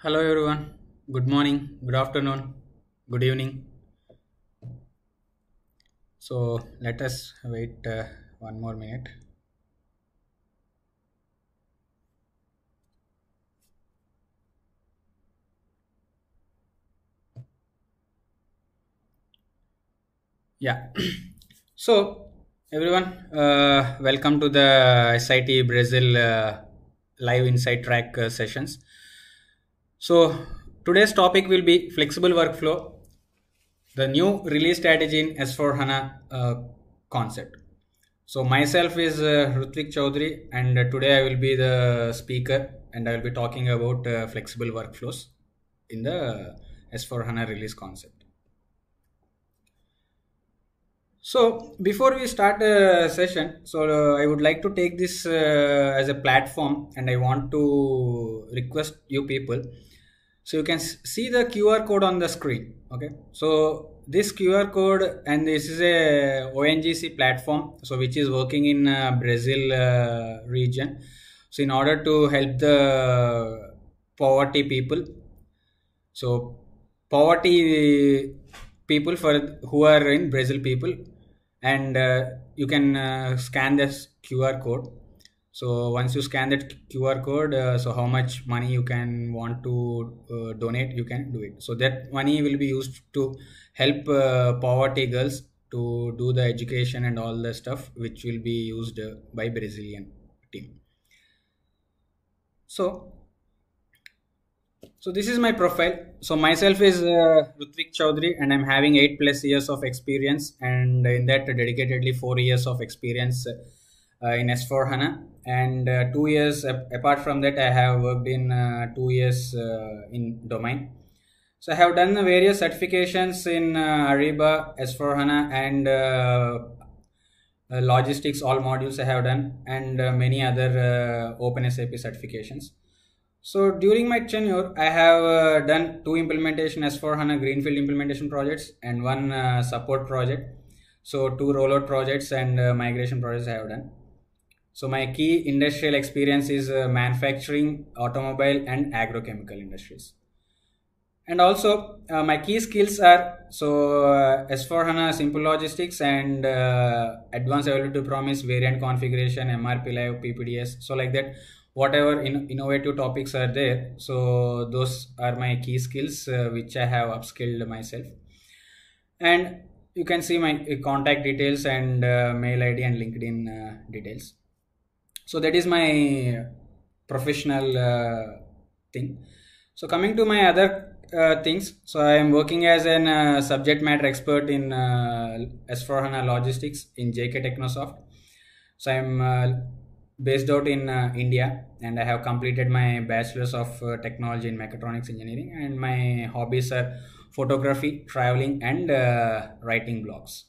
Hello everyone. Good morning, good afternoon, good evening. So let us wait one more minute. Yeah. So everyone, welcome to the SIT Brazil live inside track sessions. So today's topic will be flexible workflow, the new release strategy in S4 HANA concept. So myself is Rutvik Chaudhary, and today I will be the speaker, and I will be talking about flexible workflows in the S4 HANA release concept. So before we start the session, I would like to take this as a platform, and I want to request you people. So you can see the QR code on the screen. Okay, so this QR code, and this is a ONGC platform, so which is working in Brazil region. So in order to help the poverty people, so poverty people for who are in Brazil people, and you can scan this QR code. So once you scan that QR code, so how much money you can want to donate, you can do it. So that money will be used to help poverty girls to do the education and all the stuff, which will be used by Brazilian team. So this is my profile. So myself is Rutvik Chaudhary, and I'm having 8+ years of experience, and in that dedicatedly 4 years of experience in S4 HANA, and 2 years apart from that I have worked in 2 years in domain. So I have done various certifications in Ariba, S4 HANA, and logistics, all modules I have done, and many other OpenSAP certifications. So during my tenure, I have done two implementation S4 HANA Greenfield implementation projects and one support project. So two rollout projects and migration projects I have done. So my key industrial experience is manufacturing, automobile, and agrochemical industries. And also my key skills are S4 HANA Simple Logistics and Advanced Availability Promise, Variant Configuration, MRP Live, PPDS. So like that, whatever innovative topics are there, so those are my key skills which I have upskilled myself. And you can see my contact details and mail ID and LinkedIn details. So that is my professional thing. So coming to my other things, so I am working as an subject matter expert in S4 HANA logistics in JK Technosoft. So I'm based out in India, and I have completed my bachelor's of technology in mechatronics engineering, and my hobbies are photography, traveling, and writing blogs.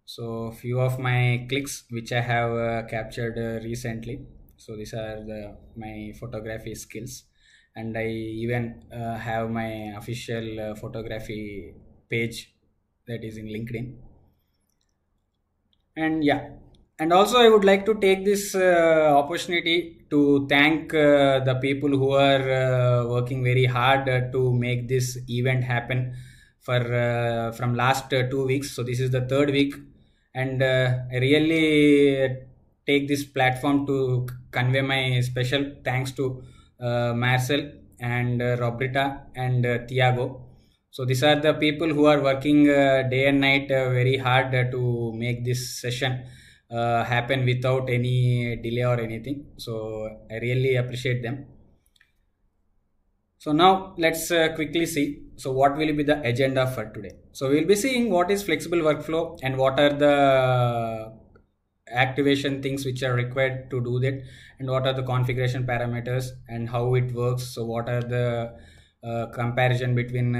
So few of my clicks which I have captured recently. So these are my photography skills, and I even have my official photography page that is in LinkedIn. And yeah, and also I would like to take this opportunity to thank the people who are working very hard to make this event happen for from last 2 weeks. So this is the third week, and I really take this platform to convey my special thanks to Marcel and Roberta and Tiago. So these are the people who are working day and night very hard to make this session happen without any delay or anything. So I really appreciate them. So now let's quickly see. So what will be the agenda for today? So we'll be seeing what is flexible workflow and what are the activation things which are required to do that, and what are the configuration parameters and how it works. So what are the comparison between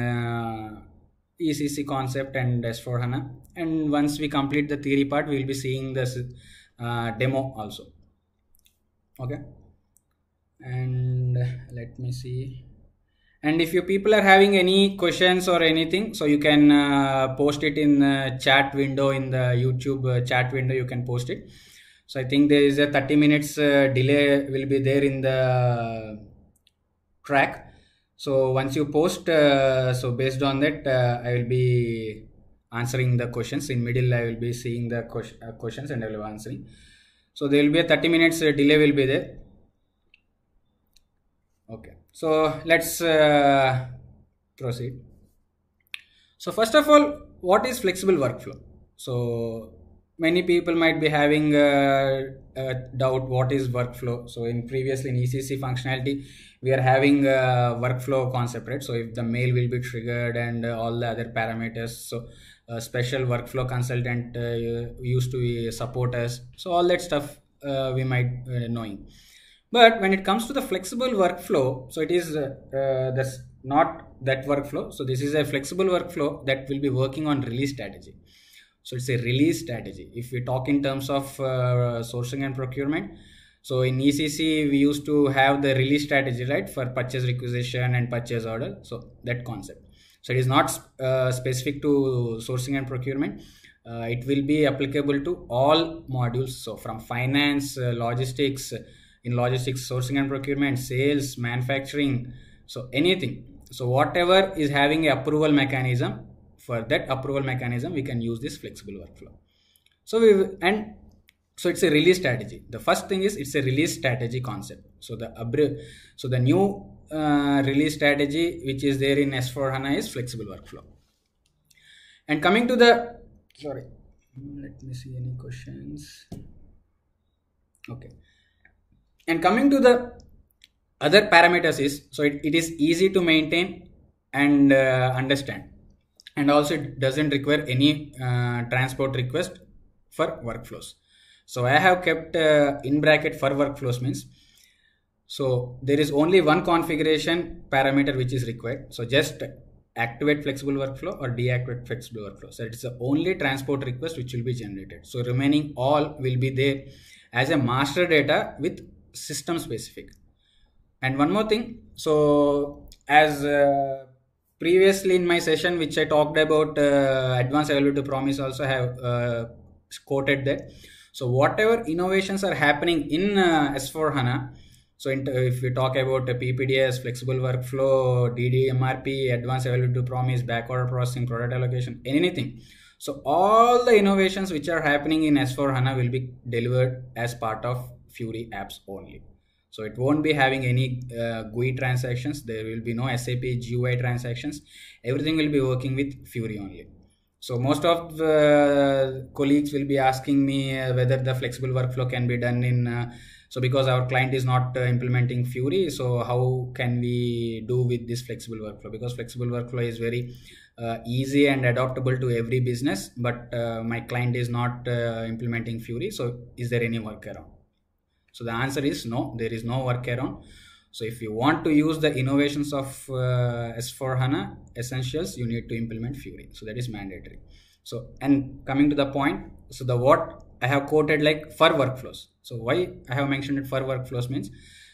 ECC concept and S4 HANA. And once we complete the theory part, we'll be seeing this demo also. Okay. And let me see. And if you people are having any questions or anything, so you can post it in the chat window, in the YouTube chat window, you can post it. So I think there is a 30 minutes delay will be there in the track. So once you post, so based on that, I will be answering the questions. In middle, I will be seeing the questions and I will be answering. So there will be a 30 minutes delay will be there. Okay, so let's proceed. So first of all, what is flexible workflow? So many people might be having a doubt what is workflow. So in previously in ECC functionality, we are having a workflow concept, right? So if the mail will be triggered and all the other parameters, so a special workflow consultant used to support us. So all that stuff we might knowing. But when it comes to the flexible workflow, so it is that's not that workflow. So this is a flexible workflow that will be working on release strategy. So it's a release strategy. If we talk in terms of sourcing and procurement, so in ECC we used to have the release strategy, right, for purchase requisition and purchase order. So that concept. So it is not specific to sourcing and procurement. It will be applicable to all modules. So from finance, logistics, in logistics, sourcing and procurement, sales, manufacturing, so anything. So whatever is having a approval mechanism, for that approval mechanism we can use this flexible workflow. So it's a release strategy. The first thing is it's a release strategy concept. So the new release strategy which is there in S4HANA is flexible workflow. And coming to the let me see any questions. Okay. And coming to the other parameters is, so it is easy to maintain and understand, and also it doesn't require any transport request for workflows. So I have kept in bracket for workflows means, so there is only one configuration parameter which is required. So just activate flexible workflow or deactivate flexible workflow. So it's the only transport request which will be generated. So remaining all will be there as a master data with system specific. And one more thing, so as previously in my session which I talked about advanced availability promise, also have quoted that. So whatever innovations are happening in S4HANA, so if we talk about PPDS, flexible workflow, DDMRP, advanced availability promise, backorder processing, product allocation, anything. So all the innovations which are happening in S4HANA will be delivered as part of Fiori apps only. So it won't be having any GUI transactions. There will be no SAP GUI transactions. Everything will be working with Fiori only. So most of the colleagues will be asking me whether the flexible workflow can be done in, so because our client is not implementing Fiori, so how can we do with this flexible workflow? Because flexible workflow is very easy and adaptable to every business, but my client is not implementing Fiori. So is there any workaround? So the answer is no, there is no workaround. So if you want to use the innovations of S4HANA Essentials, you need to implement Fiori. So that is mandatory. So, and coming to the point, so the what I have quoted like for workflows. So why I have mentioned it for workflows means,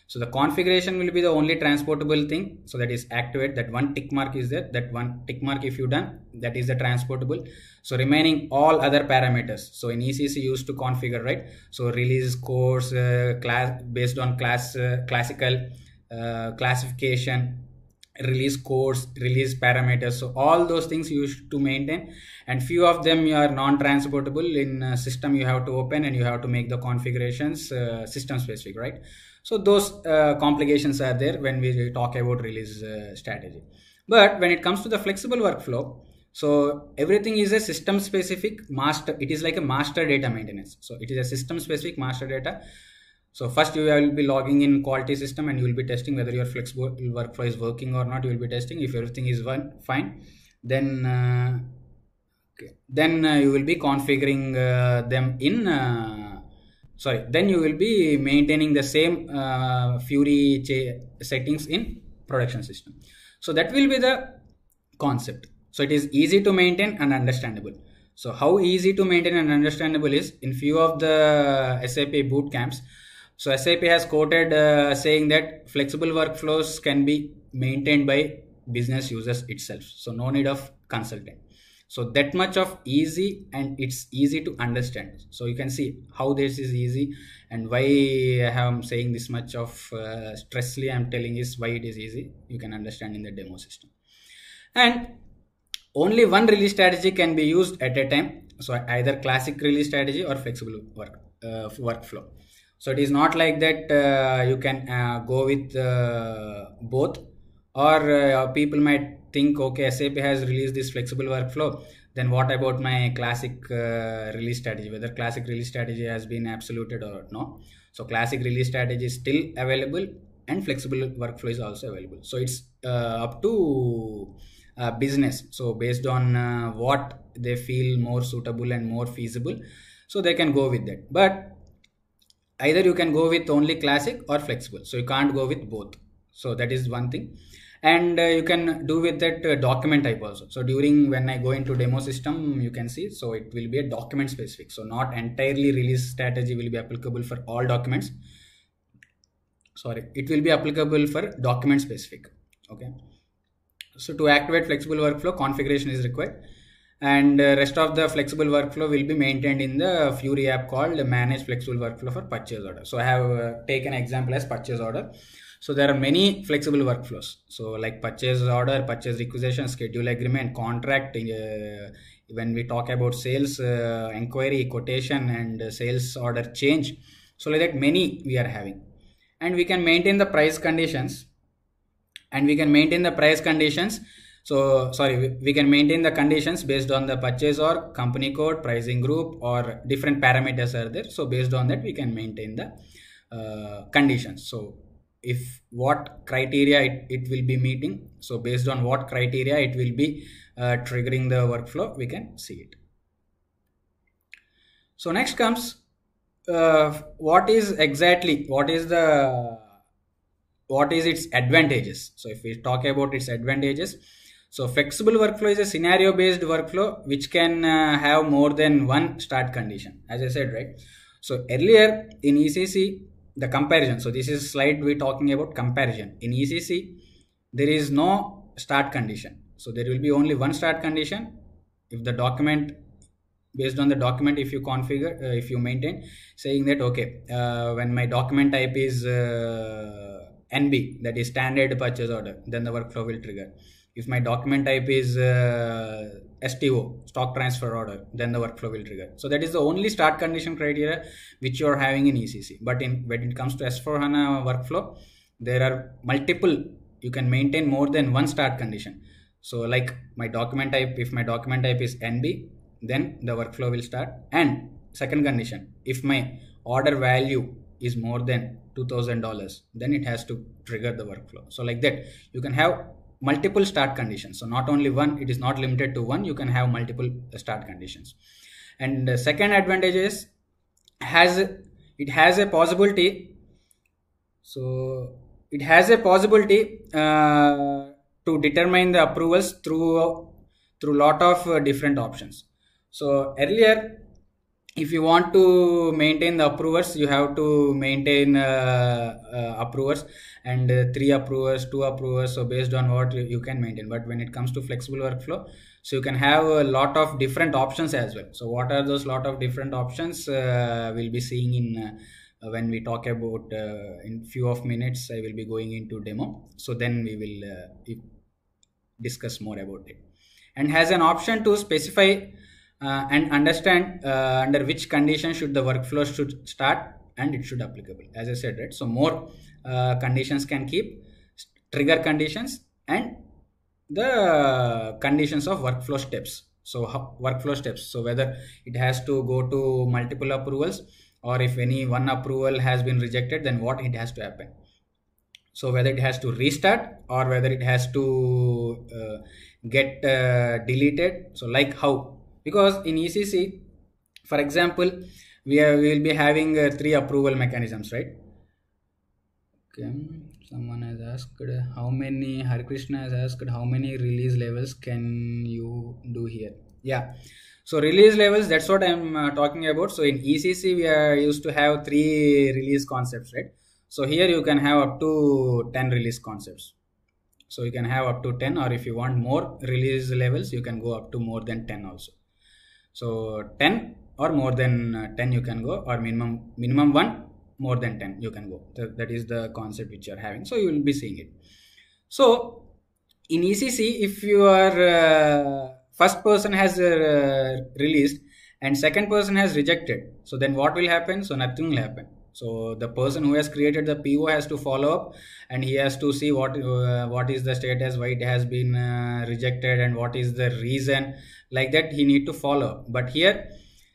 so the configuration will be the only transportable thing. So that is activate, that one tick mark is there, that one tick mark if you done, that is the transportable. So remaining all other parameters. So in ECC used to configure, right? So release course, class based on classical classification, release course, release parameters. So all those things you used to maintain, and few of them you are non-transportable. In system you have to open and you have to make the configurations system specific, right? So those complications are there when we talk about release strategy. But when it comes to the flexible workflow, so everything is a system specific master. It is like a master data maintenance. So it is a system specific master data. So first you will be logging in quality system and you will be testing whether your flexible workflow is working or not. You will be testing. If everything is fine, then you will be configuring them in then you will be maintaining the same Fiori settings in production system. So that will be the concept. So it is easy to maintain and understandable. So how easy to maintain and understandable is in few of the SAP boot camps. So SAP has quoted saying that flexible workflows can be maintained by business users itself. So no need of consultant. So that much of easy, and it's easy to understand. So you can see how this is easy, and why I am saying this much of stressly I'm telling is why it is easy. You can understand in the demo system. And only one release strategy can be used at a time. So either classic release strategy or flexible workflow. So it is not like that you can go with both, or people might think, okay, SAP has released this flexible workflow, then what about my classic release strategy, whether classic release strategy has been absoluted or no. So classic release strategy is still available, and flexible workflow is also available. So it's up to business. So based on what they feel more suitable and more feasible, so they can go with that. But either you can go with only classic or flexible, so you can't go with both. So that is one thing. And you can do with that document type also. So during when I go into demo system, you can see, so it will be a document specific. So not entirely release strategy will be applicable for all documents. Sorry, it will be applicable for document specific. Okay. So to activate flexible workflow, configuration is required, and rest of the flexible workflow will be maintained in the Fury app called manage flexible workflow for purchase order. So I have taken example as purchase order. So there are many flexible workflows. So like purchase order, purchase requisition, schedule agreement, contract. When we talk about sales inquiry, quotation, and sales order change. So like that many we are having, and we can maintain the price conditions. So sorry, we can maintain the conditions based on the purchase or company code, pricing group, or different parameters are there. So based on that we can maintain the conditions. So if what criteria it will be meeting, so based on what criteria it will be triggering the workflow, we can see it. So next comes what is its advantages. So if we talk about its advantages, so flexible workflow is a scenario based workflow which can have more than one start condition, as I said, right? So earlier in ECC, the comparison, so this is slide we're talking about comparison. In ECC there is no start condition, so there will be only one start condition. If the document, based on the document, if you configure, if you maintain, saying that okay, when my document type is NB, that is standard purchase order, then the workflow will trigger. If my document type is STO, stock transfer order, then the workflow will trigger. So that is the only start condition criteria which you are having in ECC. But when it comes to S4HANA workflow, there are multiple. You can maintain more than one start condition. So like my document type, if my document type is NB, then the workflow will start. And second condition, if my order value is more than $2,000, then it has to trigger the workflow. So like that, you can have multiple start conditions. So not only one, it is not limited to one, you can have multiple start conditions. And the second advantage is it has a possibility. So it has a possibility to determine the approvals through lot of different options. So earlier, if you want to maintain the approvers, you have to maintain approvers and 3 approvers, 2 approvers. So based on what you can maintain. But when it comes to flexible workflow, so you can have a lot of different options as well. So what are those lot of different options? We'll be seeing in when we talk about in few of minutes. I will be going into demo. So then we will discuss more about it. And has an option to specify and understand under which condition should the workflow should start, and it should applicable, as I said, right? So more conditions can keep, trigger conditions, and the conditions of workflow steps. So workflow steps, so whether it has to go to multiple approvals, or if any one approval has been rejected, then what it has to happen. So whether it has to restart, or whether it has to get deleted. So like how, because in ECC, for example, we will be having 3 approval mechanisms, right? Okay, someone has asked how many, Hari Krishna has asked how many release levels can you do here? Yeah, so release levels, that's what I'm talking about. So in ECC we are used to have 3 release concepts, right? So here you can have up to 10 release concepts. So you can have up to 10, or if you want more release levels, you can go up to more than 10 also. So 10 or more than 10 you can go, or minimum 1 more than 10 you can go. That is the concept which you are having. So you will be seeing it. So in ECC, if your first person has released and second person has rejected, so then what will happen? So nothing will happen. So the person who has created the PO has to follow up, and he has to see what is the status, why it has been rejected, and what is the reason. Like that, he need to follow. But here,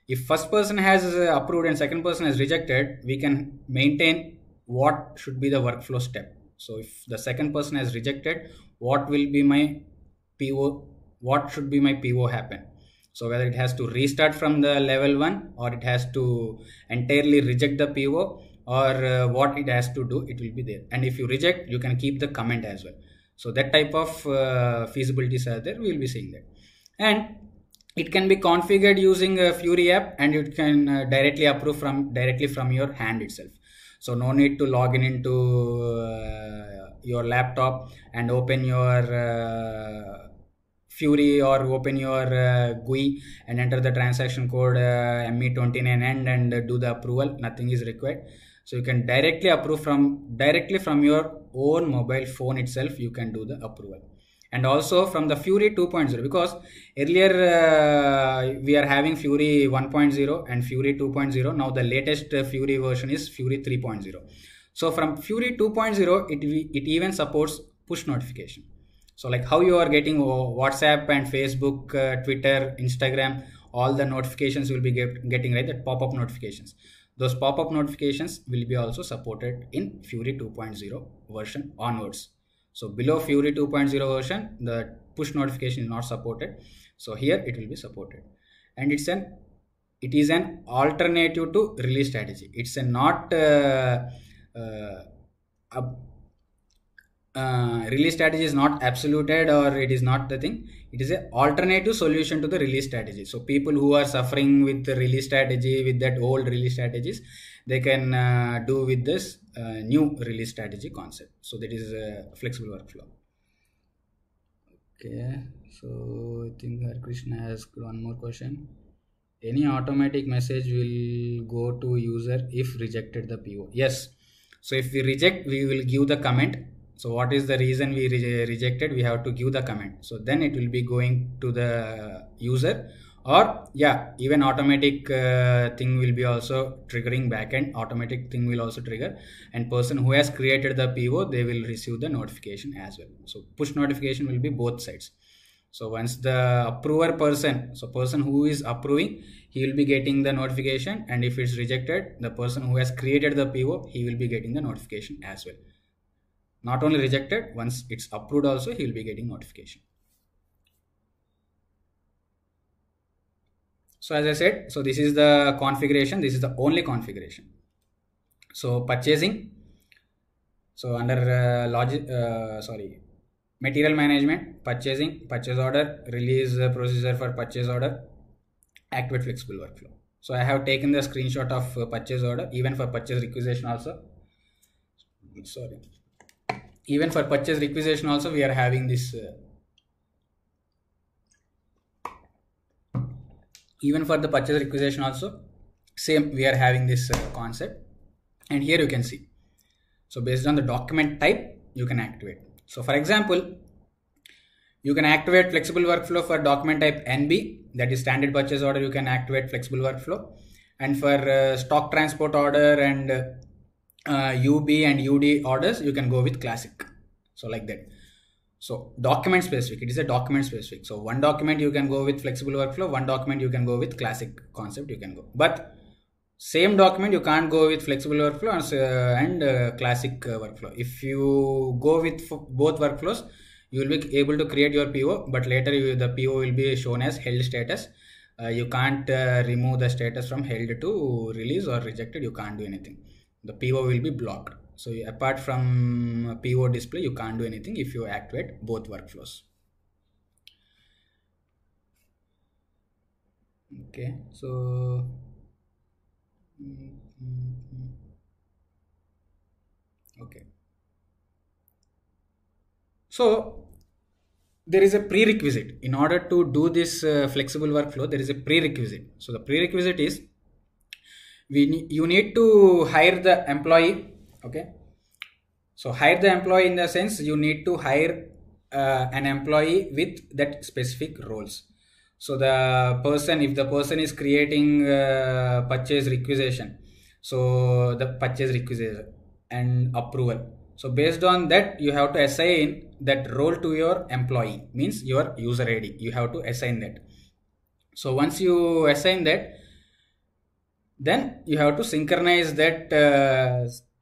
if first person has approved and second person has rejected, we can maintain what should be the workflow step. So if the second person has rejected, what will be my PO? What should be my PO happen? So whether it has to restart from the level 1, or it has to entirely reject the PO, or what it has to do, it will be there. And if you reject, you can keep the comment as well. So that type of feasibilities are there. We will be seeing that. And it can be configured using a Fury app, and it can directly approve directly from your hand itself. So no need to log in into your laptop and open your Fury, or open your GUI and enter the transaction code ME29 and do the approval. Nothing is required. So you can directly approve directly from your own mobile phone itself. You can do the approval. And also from the Fury 2.0, because earlier we are having Fury 1.0 and Fury 2.0. Now the latest Fury version is Fury 3.0. So from Fury 2.0, it even supports push notification. So like how you are getting WhatsApp and Facebook, Twitter, Instagram, all the notifications will be getting, right, that pop-up notifications. Those pop-up notifications will be also supported in Fury 2.0 version onwards. So below Fury 2.0 version, the push notification is not supported. So here it will be supported, and it is an alternative to release strategy. It's not release strategy is not absoluted, or it is not the thing. It is an alternative solution to the release strategy. So people who are suffering with the release strategy, with that old release strategies, they can do with this new release strategy concept. So that is a flexible workflow. Okay, so I think Krishna has one more question. Any automatic message will go to user if rejected the PO? Yes. So if we reject, we will give the comment. So what is the reason we rejected? We have to give the comment. So then it will be going to the user, or yeah, even automatic thing will be also triggering backend. Automatic thing will also trigger, and person who has created the PO, they will receive the notification as well. So push notification will be both sides. So once the approver person, so person who is approving, he will be getting the notification, and if it's rejected, the person who has created the PO, he will be getting the notification as well. Not only rejected, once it's approved also, he will be getting notification. So as I said, so this is the configuration. This is the only configuration. So purchasing. So under material management, purchasing, purchase order, release procedure for purchase order, activate flexible workflow. So I have taken the screenshot of purchase order, even for purchase requisition also. Sorry. Even for purchase requisition also, we are having this. Even for the purchase requisition also, same, we are having this concept. And here you can see. So based on the document type, you can activate. So for example, you can activate flexible workflow for document type NB, that is standard purchase order. You can activate flexible workflow, and for stock transport order and UB and UD orders, you can go with classic. So like that. So document specific, it is a document specific. So one document you can go with flexible workflow, one document you can go with classic concept, you can go. But same document you can't go with flexible workflow and classic workflow. If you go with both workflows, you will be able to create your PO, but later the PO will be shown as held status. You can't remove the status from held to release or rejected. You can't do anything. The PO will be blocked. So apart from PO display, you can't do anything if you activate both workflows. Okay, so okay. So there is a prerequisite in order to do this flexible workflow. There is a prerequisite. So the prerequisite is you need to hire the employee. Okay, so hire the employee in the sense you need to hire an employee with that specific roles. So the person, if the person is creating purchase requisition, so the purchase requisition and approval, so based on that you have to assign that role to your employee, means your user id, you have to assign that. So once you assign that, then you have to synchronize that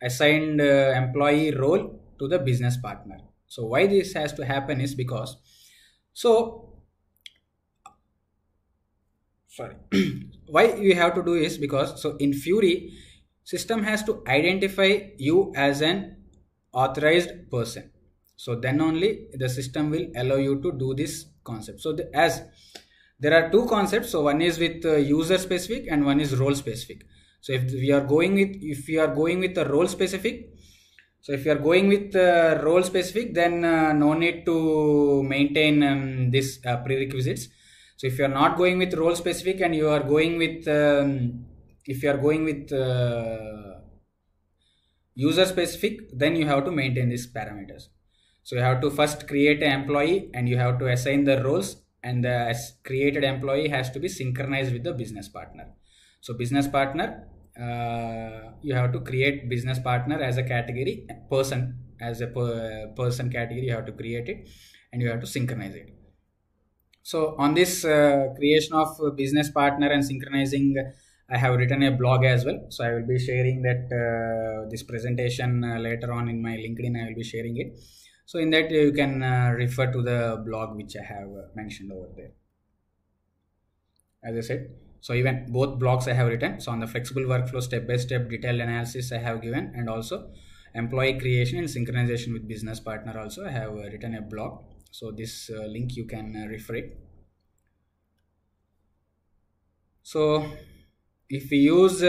assigned employee role to the business partner. So why this has to happen is because, so sorry, why you have to do is because, so in Fury, system has to identify you as an authorized person. So then only the system will allow you to do this concept. So as there are two concepts, so one is with user specific and one is role specific. So if we are going with, if you are going with the role specific, so if you are going with role specific, then no need to maintain this prerequisites. So if you are not going with role specific and you are going with if you are going with user specific, then you have to maintain these parameters. So you have to first create an employee and you have to assign the roles, and the created employee has to be synchronized with the business partner. So business partner, you have to create business partner as a category, person as a person category, you have to create it and you have to synchronize it. So on this creation of business partner and synchronizing, I have written a blog as well. So I will be sharing that this presentation later on in my LinkedIn. I will be sharing it. So in that you can refer to the blog which I have mentioned over there. As I said, so even both blogs I have written. So on the flexible workflow step-by-step detailed analysis I have given, and also employee creation and synchronization with business partner also I have written a blog. So this link you can refer it. So if we use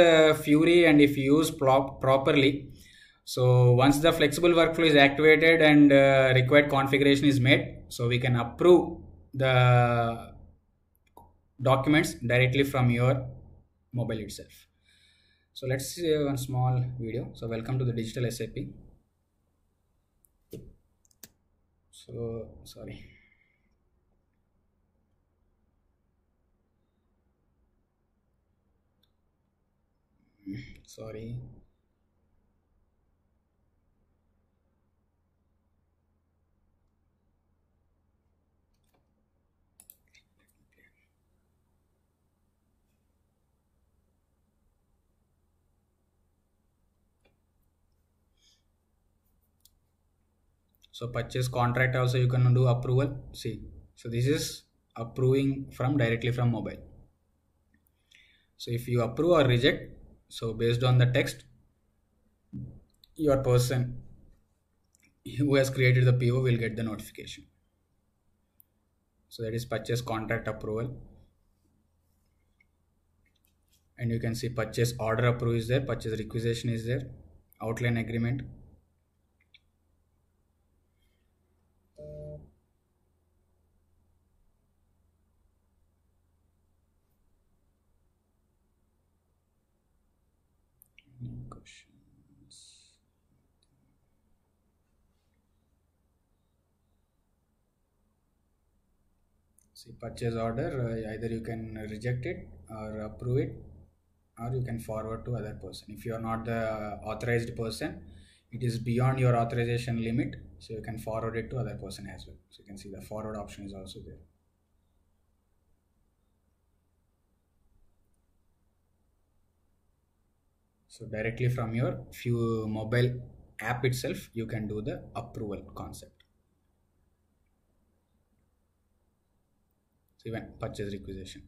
Fury and if you use properly, so once the flexible workflow is activated and required configuration is made, so we can approve the documents directly from your mobile itself. So let's see one small video. So welcome to the digital SAP. So sorry. Sorry. So purchase contract also you can do approval. See, so this is approving from directly from mobile. So if you approve or reject, so based on the text, your person who has created the PO will get the notification. So that is purchase contract approval. And you can see purchase order approve is there, purchase requisition is there, outline agreement. Any questions? See purchase order, either you can reject it or approve it, or you can forward to other person. If you are not the authorized person, it is beyond your authorization limit, so you can forward it to other person as well. So you can see the forward option is also there. So directly from your mobile app itself, you can do the approval concept. So even purchase requisition.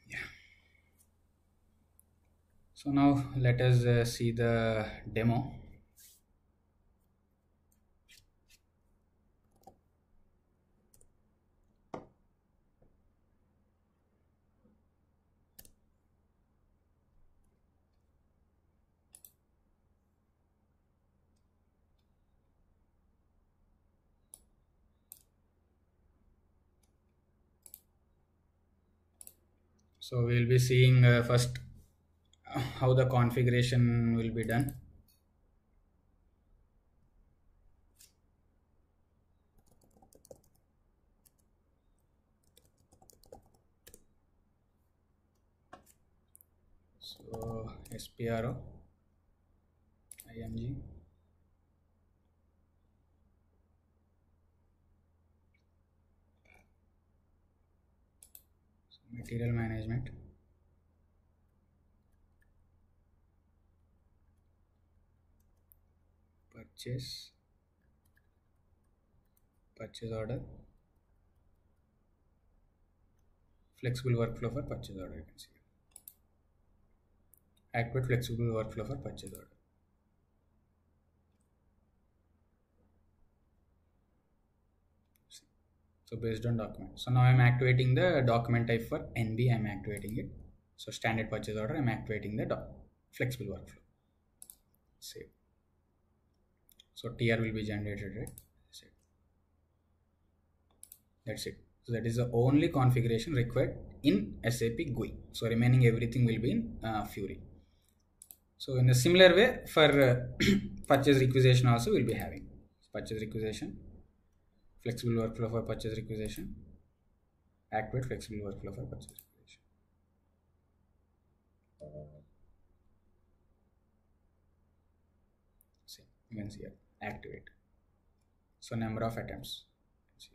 Yeah. So now let us see the demo. So we'll be seeing first how the configuration will be done. So SPRO IMG. Material management, purchase order, flexible workflow for purchase order. You can see activate flexible workflow for purchase order. So based on document, so now I'm activating the document type for NB. I'm activating it. So standard purchase order, I'm activating the flexible workflow. Save. So TR will be generated, right? Save. That's it. So that is the only configuration required in SAP GUI. So remaining everything will be in Fury. So in a similar way for purchase requisition also we'll be having purchase requisition, flexible workflow for purchase requisition, activate flexible workflow for purchase requisition. See, you can see here, activate. So number of attempts. See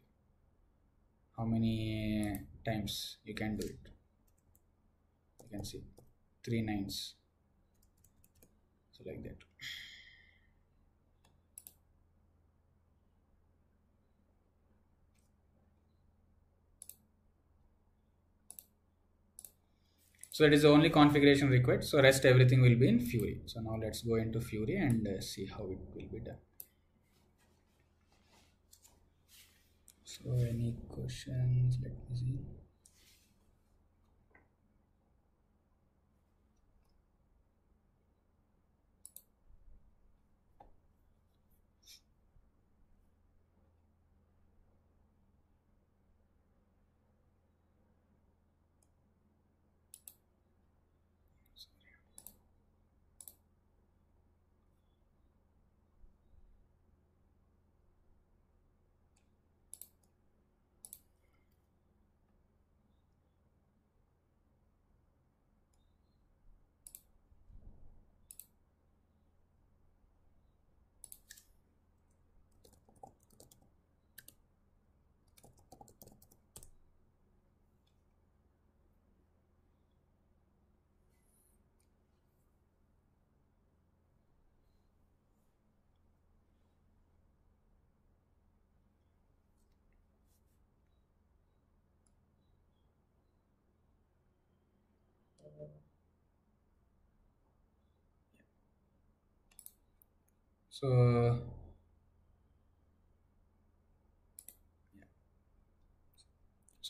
how many times you can do it. You can see 3 nines. So like that. So that is the only configuration required. So rest everything will be in Fury. So now let's go into Fury and see how it will be done. So any questions? Let me see. So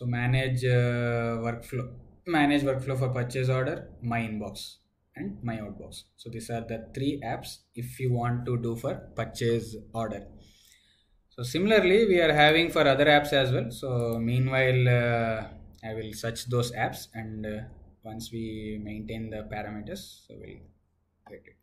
manage workflow for purchase order, my inbox and my outbox. So these are the 3 apps if you want to do for purchase order. So similarly we are having for other apps as well. So meanwhile I will search those apps and once we maintain the parameters, so we'll get it.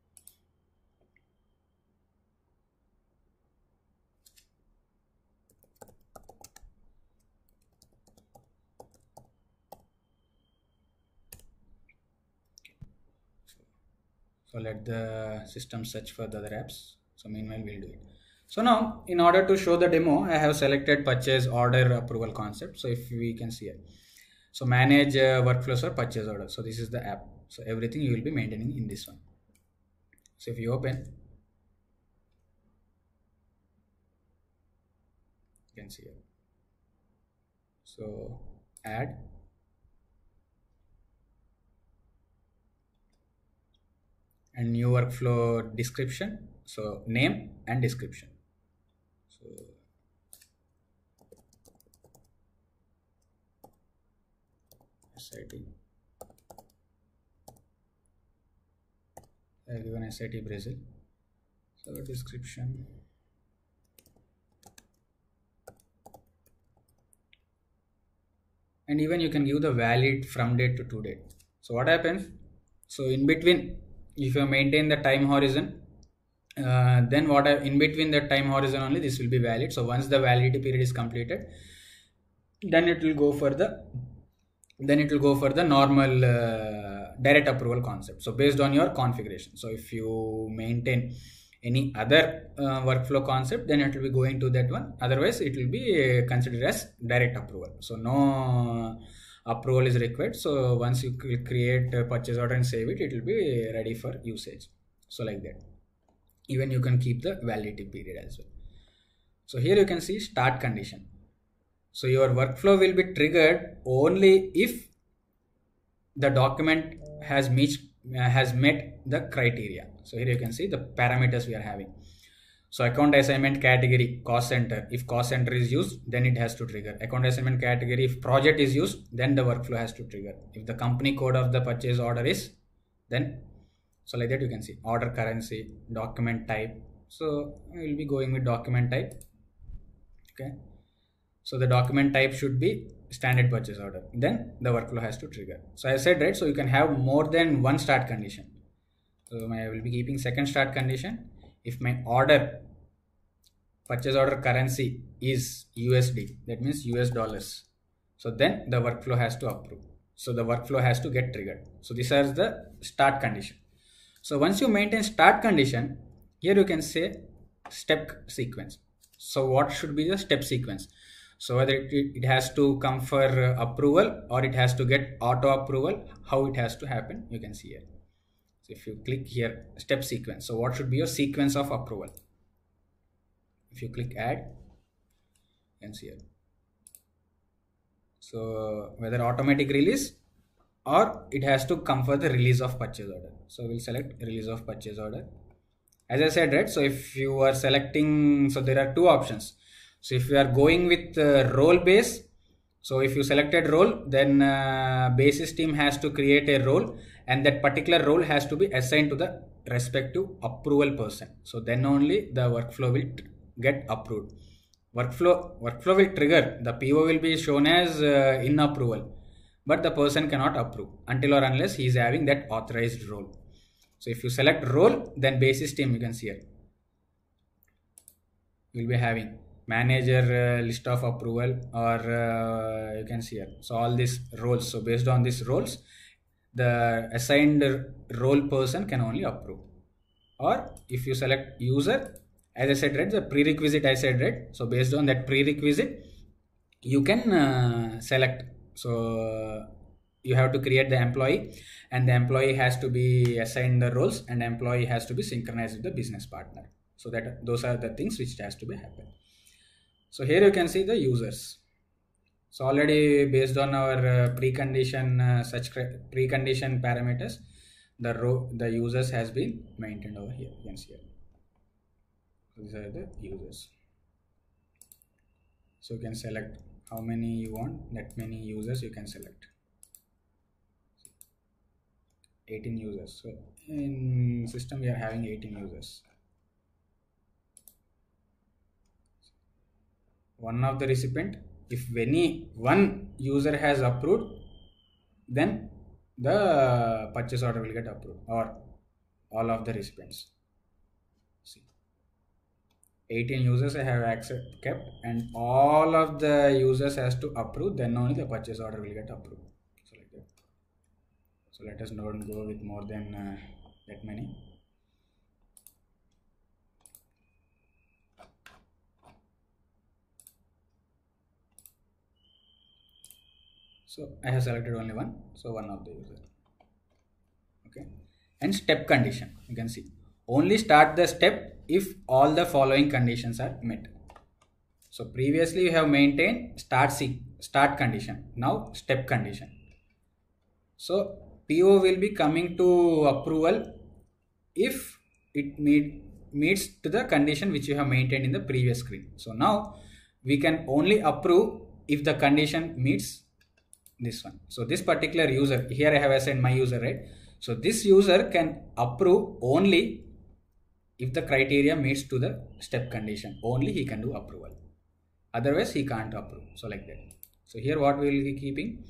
So let the system search for the other apps. So meanwhile we'll do it. So now in order to show the demo, I have selected purchase order approval concept. So if we can see it. So manage workflows for purchase order. So this is the app. So everything you will be maintaining in this one. So if you open, you can see it. So add, and new workflow description. So name and description. So SIT. I give an SIT Brazil. So description. and even you can give the valid from date to to date. So what happens? So in between, if you maintain the time horizon, then in between the time horizon only this will be valid. So once the validity period is completed, then it will go for the normal direct approval concept. So based on your configuration. So if you maintain any other workflow concept, then it will be going to that one. Otherwise it will be considered as direct approval. So no approval is required. So once you create a purchase order and save it, it will be ready for usage. So like that. Even you can keep the validity period as well. So here you can see start condition. So your workflow will be triggered only if the document has met the criteria. So here you can see the parameters we are having. So account assignment category cost center, if cost center is used, then it has to trigger. Account assignment category, if project is used, then the workflow has to trigger. If the company code of the purchase order is, then so like that you can see order currency, document type. So we will be going with document type. Okay. So the document type should be standard purchase order. Then the workflow has to trigger. So I said, right, so you can have more than one start condition. So I will be keeping second start condition. If my purchase order currency is USD, that means US dollars. So then the workflow has to approve. So the workflow has to get triggered. So these are the start condition. So once you maintain start condition, here you can say step sequence. So what should be the step sequence? So whether it has to come for approval or it has to get auto approval, how it has to happen, you can see here. So if you click here, step sequence. So what should be your sequence of approval? If you click add, you can see here. So whether automatic release or it has to come for the release of purchase order. So we'll select release of purchase order. As I said, right, so if you are selecting, so there are two options. So if you are going with role base, so if you selected role, then basis team has to create a role, and that particular role has to be assigned to the respective approval person. So then only the workflow will get approved. Workflow will trigger. The PO will be shown as in approval, but the person cannot approve until or unless he is having that authorized role. So if you select role, then basis team, you can see here, you will be having manager list of approval, or you can see here. So all these roles. So based on these roles, the assigned role person can only approve. Or if you select user, as I said, right, the prerequisite I said, right. So based on that prerequisite, you can select. So you have to create the employee, and the employee has to be assigned the roles, and the employee has to be synchronized with the business partner. So that those are the things which has to be happen. So here you can see the users. So already based on our precondition parameters, the users has been maintained over here. You can see here. These are the users. So you can select how many you want. That many users you can select. 18 users. So in system we are having 18 users. One of the recipient, if any one user has approved, then the purchase order will get approved, or all of the recipients. See, 18 users I have kept, and all of the users has to approve, then only the purchase order will get approved. So like that. So let us not go with more than that many. So I have selected only one, so one of the user. Okay, and step condition, you can see only start the step if all the following conditions are met. So previously you have maintained start condition, now step condition. So PO will be coming to approval if it meets to the condition which you have maintained in the previous screen. So now we can only approve if the condition meets this one. So this particular user, here I have assigned my user, right? So this user can approve only if the criteria meets to the step condition. Only he can do approval. Otherwise he can't approve. So like that. So here what we will be keeping,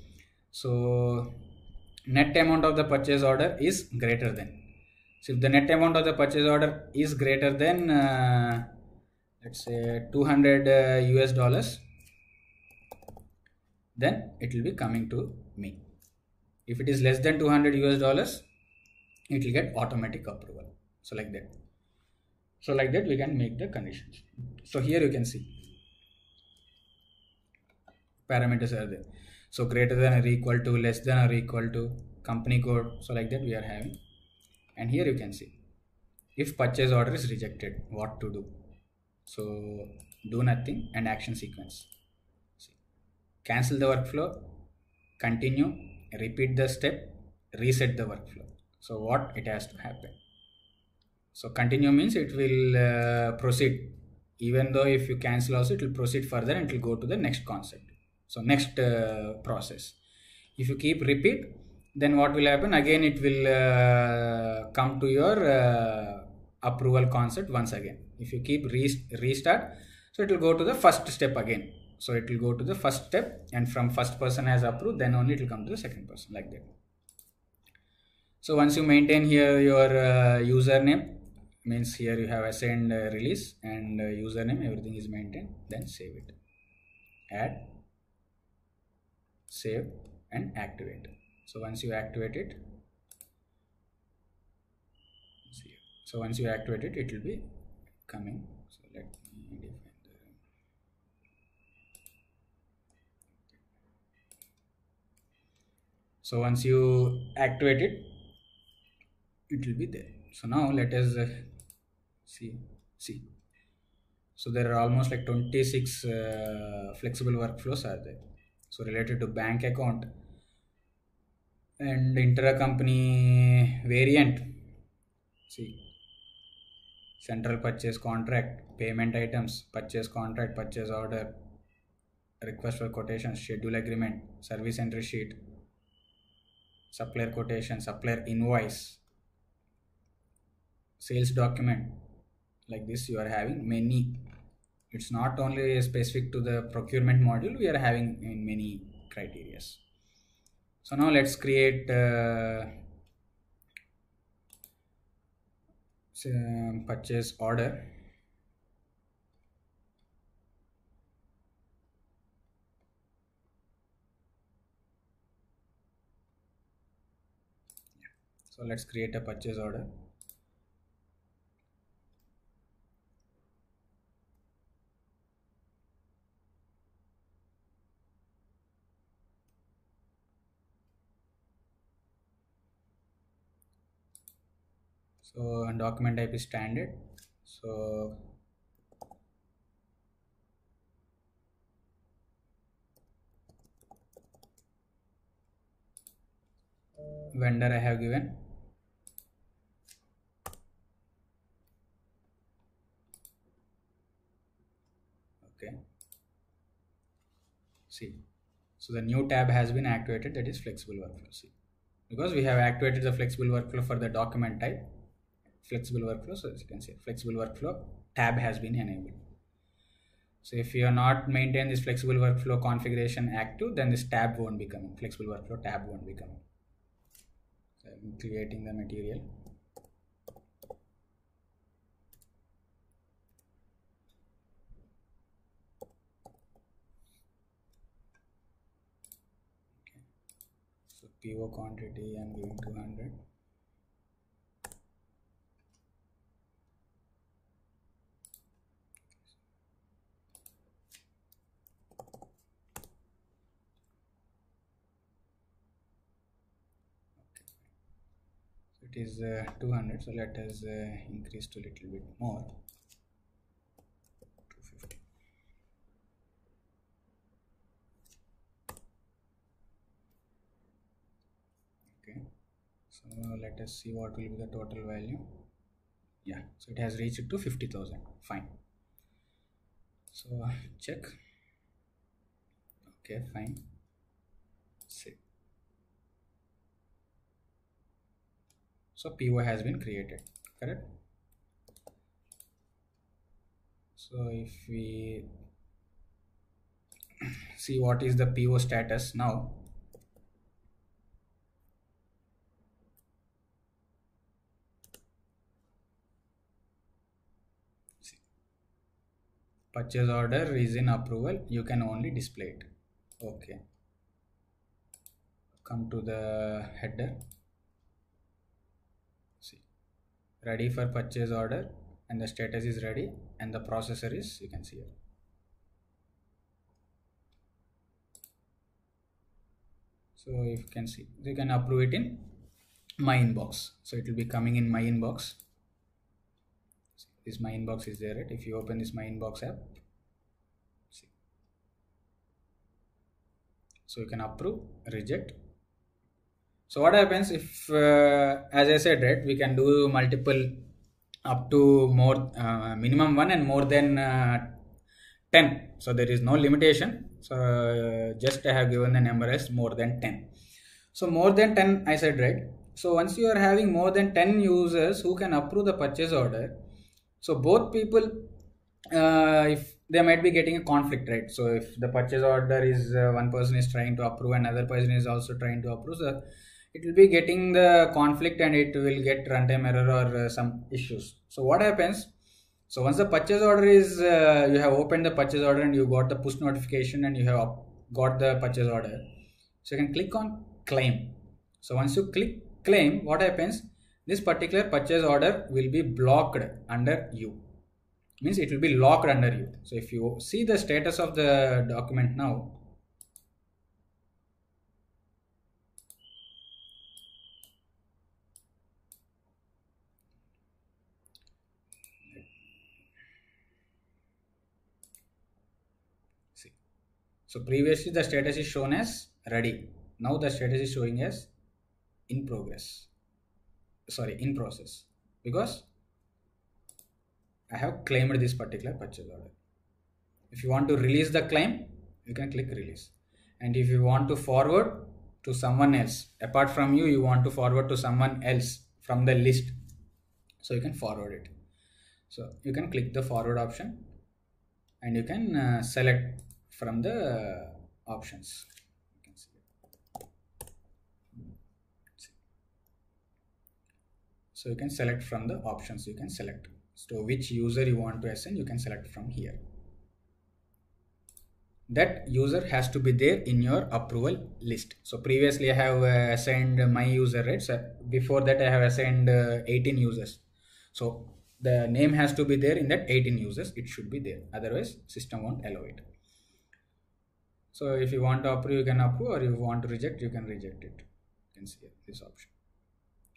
so net amount of the purchase order is greater than. So if the net amount of the purchase order is greater than let's say 200 US dollars, then it will be coming to me. If it is less than 200 US dollars, it will get automatic approval. So like that. So like that we can make the conditions. So here you can see parameters are there. So greater than or equal to, less than or equal to, company code. So like that we are having. And here you can see if purchase order is rejected, what to do. So do nothing and action sequence. See, cancel the workflow, continue, repeat the step, reset the workflow. So what it has to happen. So continue means it will proceed. Even though if you cancel also, it will proceed further and it will go to the next concept. So next process. If you keep repeat, then what will happen? Again, it will come to your approval concept once again. If you keep restart, so it will go to the first step again. So it will go to the first step, and from first person has approved, then only it will come to the second person, like that. So once you maintain here your username, means here you have assigned release and username, everything is maintained, then save it. Add, save and activate. So once you activate it, so once you activate it, it will be coming. So let me define the, so once you activate it, it will be there. So now let us see. So there are almost like 26 flexible workflows are there. So related to bank account and intra-company variant. See, central purchase contract, payment items, purchase contract, purchase order, request for quotation, schedule agreement, service entry sheet, supplier quotation, supplier invoice, sales document. Like this you are having many. It's not only specific to the procurement module, we are having in many criteria. So now let's create purchase order. So let's create a purchase order. So document type is standard. So vendor I have given. Okay. See, so the new tab has been activated, that is flexible workflow. See, because we have activated the flexible workflow for the document type, flexible workflow. So as you can see, flexible workflow tab has been enabled. So if you are not maintain this flexible workflow configuration active, then this tab won't be coming. Flexible workflow tab won't be coming. So I'm creating the material. Okay. So PO quantity I'm giving 200. It is 200, so let us increase to a little bit more, 250. Okay, so let us see what will be the total value. Yeah, so it has reached to 50,000. Fine. So check. Okay, fine. Save. So PO has been created, correct? So if we see what is the PO status now. See, purchase order is in approval. You can only display it. Okay. Come to the header. See, ready for purchase order, and the status is ready, and the processor is, you can see it. So if you can see, you can approve it in my inbox. So it will be coming in my inbox. This my inbox is there, right? If you open this my inbox app, see. So you can approve, reject. So what happens if, as I said, right, we can do multiple up to more minimum 1 and more than 10. So there is no limitation. So just I have given the number as more than 10. So more than 10, I said, right? So once you are having more than 10 users who can approve the purchase order, so both people, if they might be getting a conflict, right? So if the purchase order is one person is trying to approve, another person is also trying to approve, so it will be getting the conflict and it will get runtime error or some issues. So what happens? So once the purchase order is, you have opened the purchase order and you got the push notification and you have got the purchase order. So you can click on claim. So once you click claim, what happens? This particular purchase order will be blocked under you. Means it will be locked under you. So if you see the status of the document now, see. So previously the status is shown as ready. Now the status is showing as in progress. Sorry, in process, because I have claimed this particular purchase order. If you want to release the claim, you can click release. And if you want to forward to someone else, apart from you, you want to forward to someone else from the list, so you can forward it. So you can click the forward option and you can select from the options. You can see it. So you can select from the options, you can select. So which user you want to assign, you can select from here. That user has to be there in your approval list. So previously I have assigned my user, right? So before that I have assigned 18 users. So the name has to be there in that 18 users. It should be there. Otherwise system won't allow it. So if you want to approve, you can approve, or if you want to reject, you can reject it. You can see this option.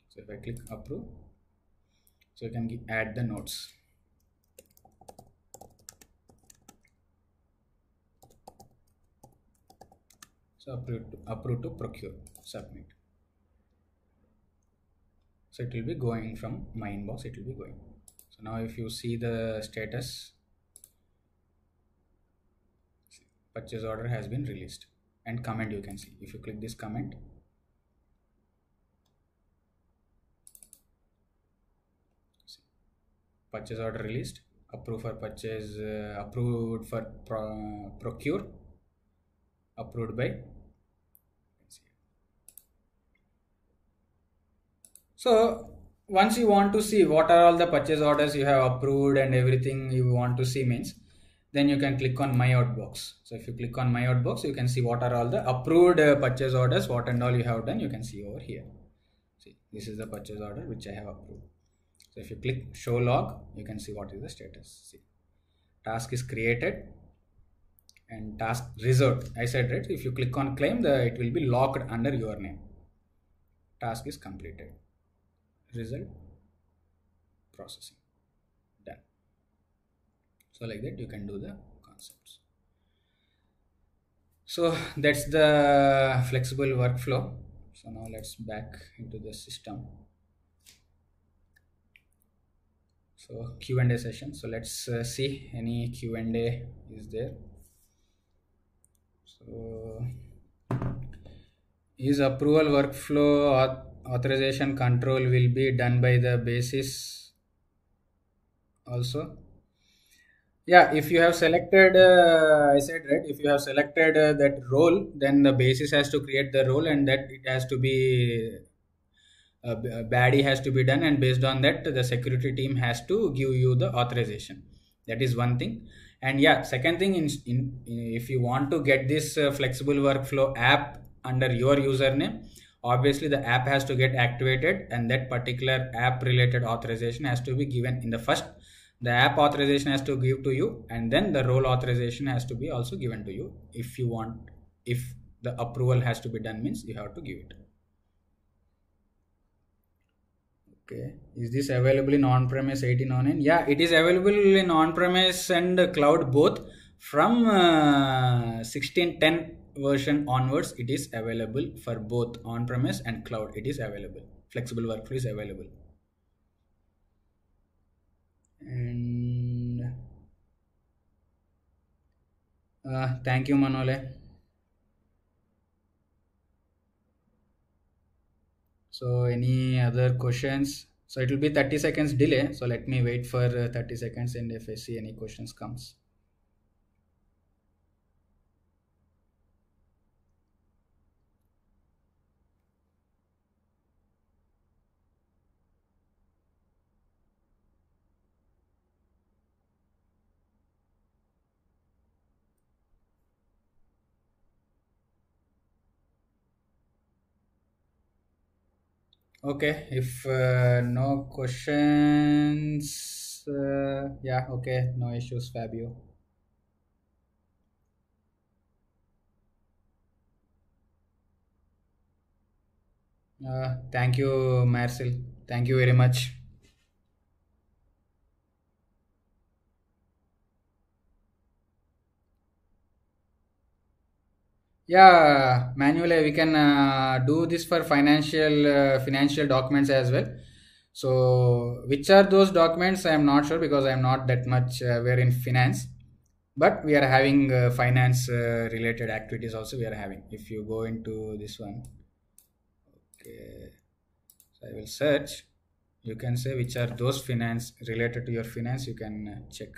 So if I click approve, so you can add the notes. So approve to procure, submit. So it will be going from my inbox, it will be going. So now if you see the status, purchase order has been released, and comment you can see. If you click this comment, purchase order released, approved for purchase, approved for procure, approved by. So once you want to see what are all the purchase orders you have approved and everything you want to see means, then you can click on my outbox. So if you click on my outbox, you can see what are all the approved purchase orders, what and all you have done, you can see over here. See, this is the purchase order which I have approved. So if you click show log, you can see what is the status. See, task is created and task reserved. I said, right, if you click on claim, it will be locked under your name. Task is completed. Result processing done. So like that you can do the concepts. So that's the flexible workflow. So now let's back into the system. So Q&A session. So let's see any Q&A is there. So is approval workflow authorization control will be done by the basis also? Yeah, if you have selected, I said right, if you have selected that role, then the basis has to create the role, and that it has to be a baddie has to be done, and based on that the security team has to give you the authorization. That is one thing. And yeah, second thing, if you want to get this flexible workflow app under your username, obviously the app has to get activated, and that particular app related authorization has to be given in the first. The app authorization has to give to you, and then the role authorization has to be also given to you. If you want, if the approval has to be done, means you have to give it. Okay. Is this available in on-premise 1809? Yeah, it is available in on-premise and cloud both. From 1610 version onwards, it is available for both on-premise and cloud. It is available. Flexible workflow is available. And thank you, Manole. So, any other questions? So, it will be 30 seconds delay. So, let me wait for 30 seconds, and if I see any questions comes. Okay, if no questions, yeah, okay, no issues, Fabio. Thank you, Marcel. Thank you very much. Yeah, manually we can do this for financial documents as well. So, which are those documents? I am not sure because I am not that much aware in finance. But we are having finance related activities also. We are having. If you go into this one, okay. So I will search. You can say which are those finance related to your finance. You can check.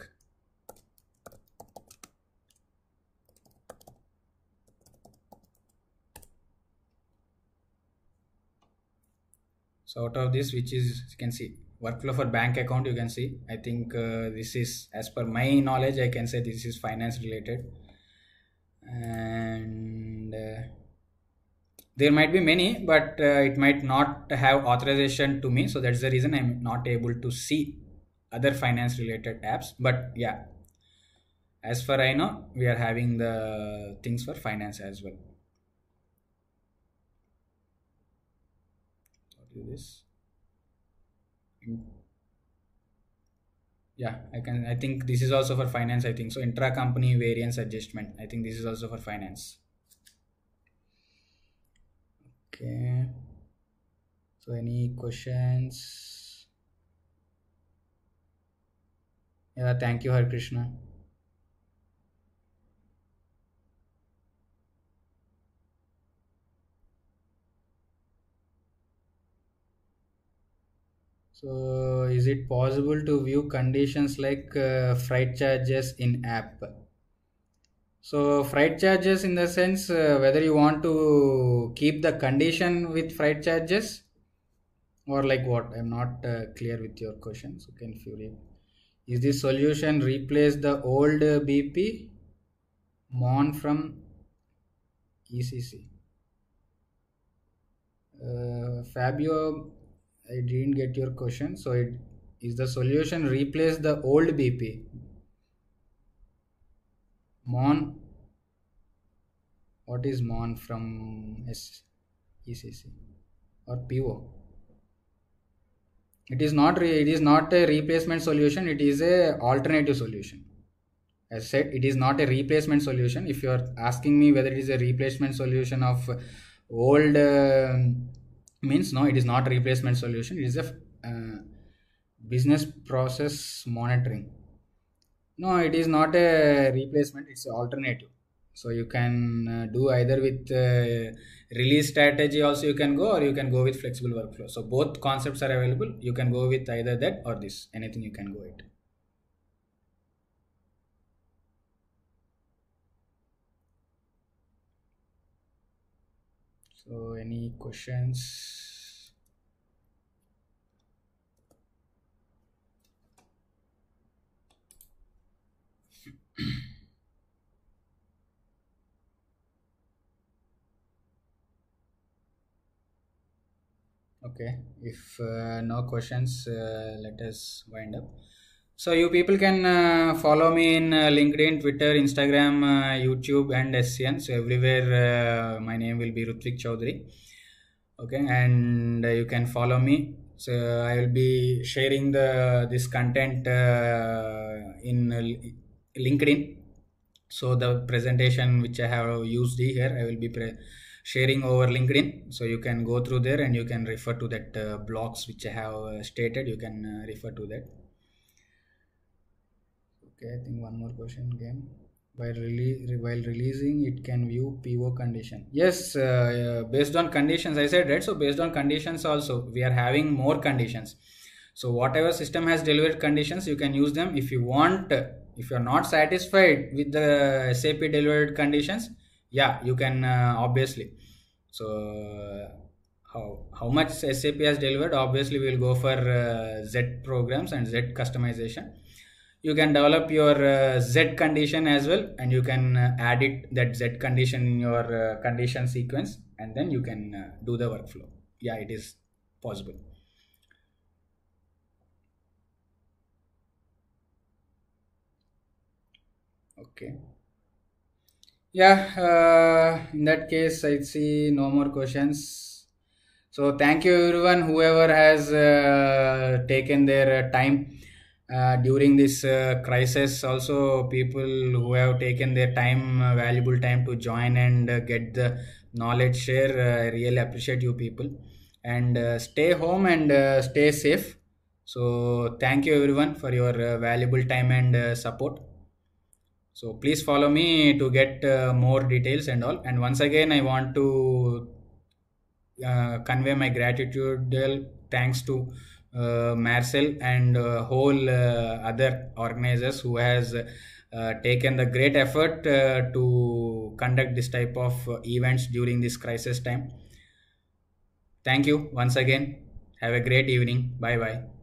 So out of this, which is you can see workflow for bank account. You can see. I think this is, as per my knowledge, I can say this is finance related. And there might be many, but it might not have authorization to me. So that's the reason I'm not able to see other finance related apps. But yeah, as far I know, we are having the things for finance as well. What is this? Yeah, I think this is also for finance. I think so. Intra company variance adjustment. I think this is also for finance. Okay. So any questions? Yeah, thank you, Har Krishna. So, is it possible to view conditions like freight charges in app? So, freight charges in the sense whether you want to keep the condition with freight charges or like what? I'm not clear with your question. So, can you read? Is this solution replace the old BP MON from ECC? Fabio, I didn't get your question. So, it is the solution replace the old BP MON. What is MON from ECC or PO? It is not a replacement solution. It is a alternative solution. As said, it is not a replacement solution. If you are asking me whether it is a replacement solution of old means, no, it is not a replacement solution. It is a business process monitoring. No, it is not a replacement. It's an alternative. So you can do either with release strategy also you can go, or you can go with flexible workflow. So both concepts are available. You can go with either that or this. Anything you can go with. So any questions? Okay, if no questions, let us wind up. So you people can follow me in LinkedIn, Twitter, Instagram, YouTube, and SCN. So everywhere, my name will be Rutvik Chaudhary. Okay, and you can follow me. So I will be sharing the this content in LinkedIn. So the presentation which I have used here, I will be sharing over LinkedIn. So you can go through there and you can refer to that blogs which I have stated. You can refer to that. Okay, I think one more question came. While releasing, it can view PO condition. Yes, based on conditions, I said, right? So based on conditions also, we are having more conditions. So whatever system has delivered conditions, you can use them. If you want, if you're not satisfied with the SAP delivered conditions, yeah, you can obviously. So how much SAP has delivered? Obviously, we'll go for Z programs and Z customization. You can develop your Z condition as well, and you can add it that Z condition in your condition sequence, and then you can do the workflow. Yeah, it is possible. Okay. Yeah, in that case, I see no more questions. So thank you everyone, whoever has taken their time during this crisis. Also, people who have taken their time, valuable time to join and get the knowledge share. I really appreciate you people. And stay home and stay safe. So thank you everyone for your valuable time and support. So please follow me to get more details and all. And once again, I want to convey my gratitude thanks to Marcel and whole other organizers who has taken the great effort to conduct this type of events during this crisis time. Thank you once again. Have a great evening. Bye bye.